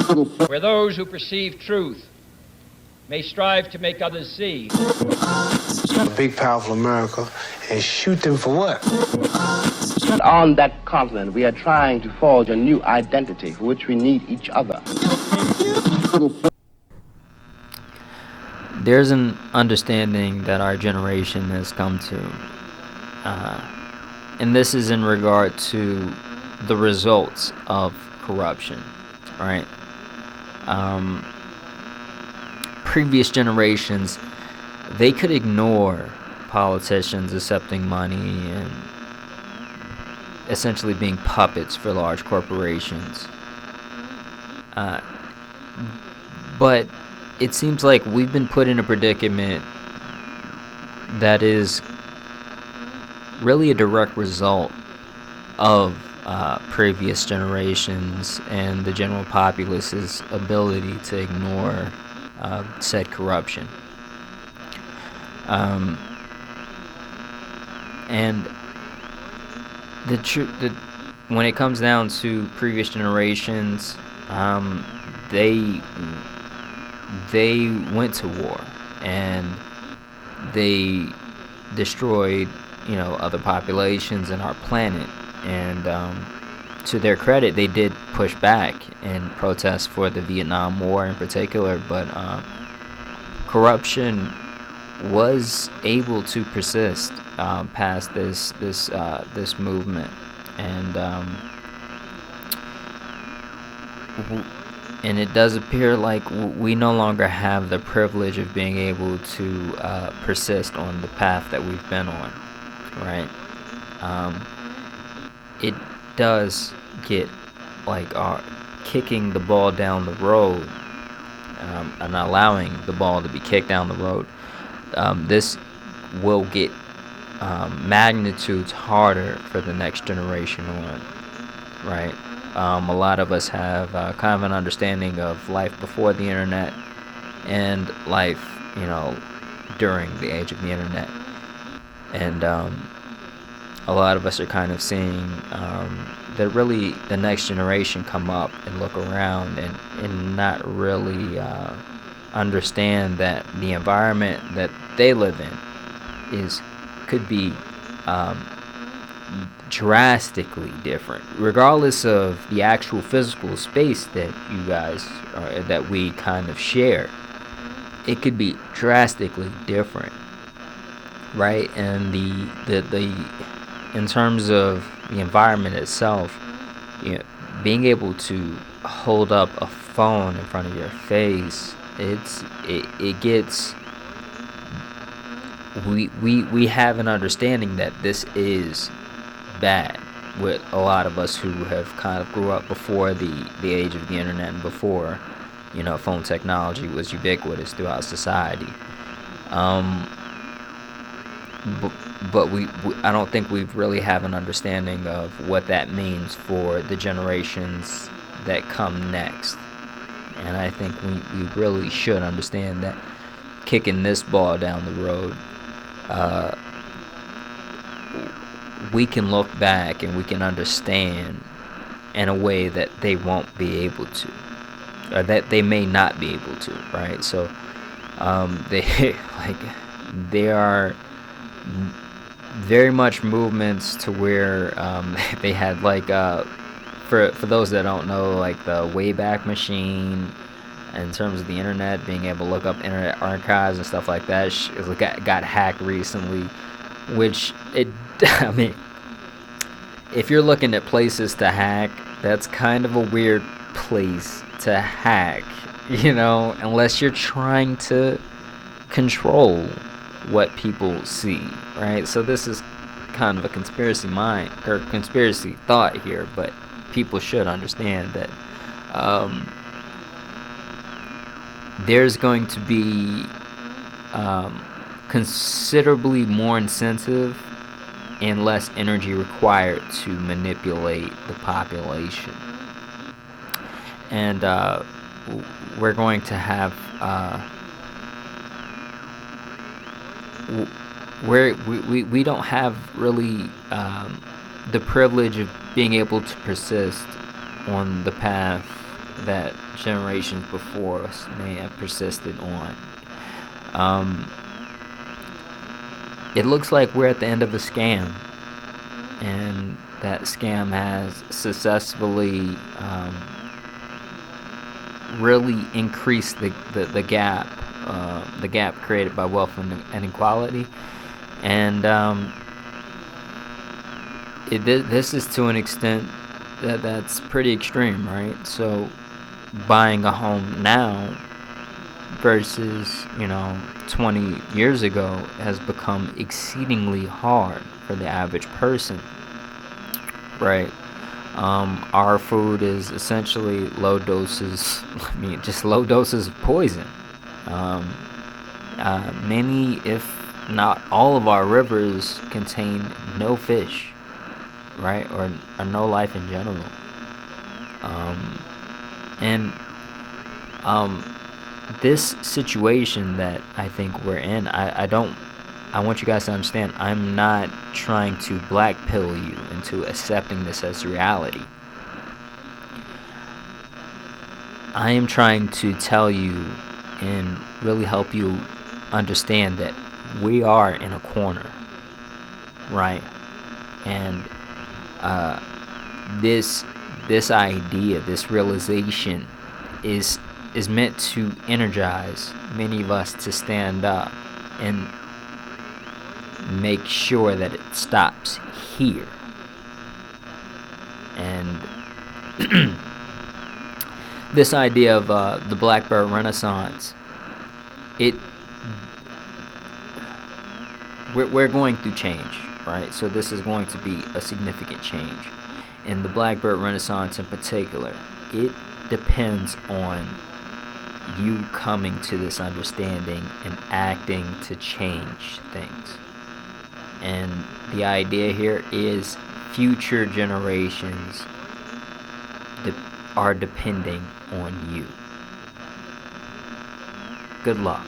where those who perceive truth may strive to make others see. A big, powerful America, and shoot them for what? On that continent, we are trying to forge a new identity for which we need each other. There's an understanding that our generation has come to, and this is in regard to the results of corruption, right? Previous generations, they could ignore politicians accepting money and essentially being puppets for large corporations. But it seems like we've been put in a predicament that is really a direct result of previous generations and the general populace's ability to ignore said corruption. And when it comes down to previous generations, they went to war and they destroyed, other populations in our planet. And to their credit, they did push back and protest for the Vietnam War in particular, but corruption was able to persist past this movement, and it does appear like we no longer have the privilege of being able to persist on the path that we've been on, right? It does get like kicking the ball down the road and allowing the ball to be kicked down the road. This will get magnitudes harder for the next generation on, right? A lot of us have kind of an understanding of life before the internet and life, during the age of the internet. And a lot of us are kind of seeing that really the next generation come up and look around and not really understand that the environment that they live in could be drastically different, regardless of the actual physical space that you guys that we kind of share. It could be drastically different, right? And the in terms of the environment itself, being able to hold up a phone in front of your face, it gets. We have an understanding that this is bad with a lot of us who have kind of grew up before the age of the internet and before phone technology was ubiquitous throughout society. But we I don't think we really have an understanding of what that means for the generations that come next. And I think we really should understand that kicking this ball down the road, we can look back and we can understand in a way that they won't be able to, or that they may not be able to, right? So there are very much movements to where they had for those that don't know, like the Wayback Machine, in terms of the internet, being able to look up internet archives and stuff like that, got hacked recently, which I mean, if you're looking at places to hack, that's kind of a weird place to hack, unless you're trying to control what people see, right? So this is kind of a conspiracy thought here, but people should understand that there's going to be considerably more incentive and less energy required to manipulate the population. And we're going to have we don't have really the privilege of being able to persist on the path that generations before us may have persisted on. It looks like we're at the end of a scam, and that scam has successfully really increased the gap created by wealth and inequality, and this is to an extent that's pretty extreme, right? So buying a home now versus 20 years ago has become exceedingly hard for the average person, right? Our food is essentially low doses, just low doses of poison. Many, if not all of our rivers contain no fish, right? Or no life in general. And this situation that I think we're in, I want you guys to understand, I'm not trying to black pill you into accepting this as reality. I am trying to tell you and really help you understand that we are in a corner, right? And this idea, this realization is meant to energize many of us to stand up and make sure that it stops here. And this idea of the Blackbird Renaissance, we're going through change, right? So this is going to be a significant change. And the Blackbird Renaissance in particular, it depends on you coming to this understanding and acting to change things. And the idea here is future generations are depending on you. Good luck.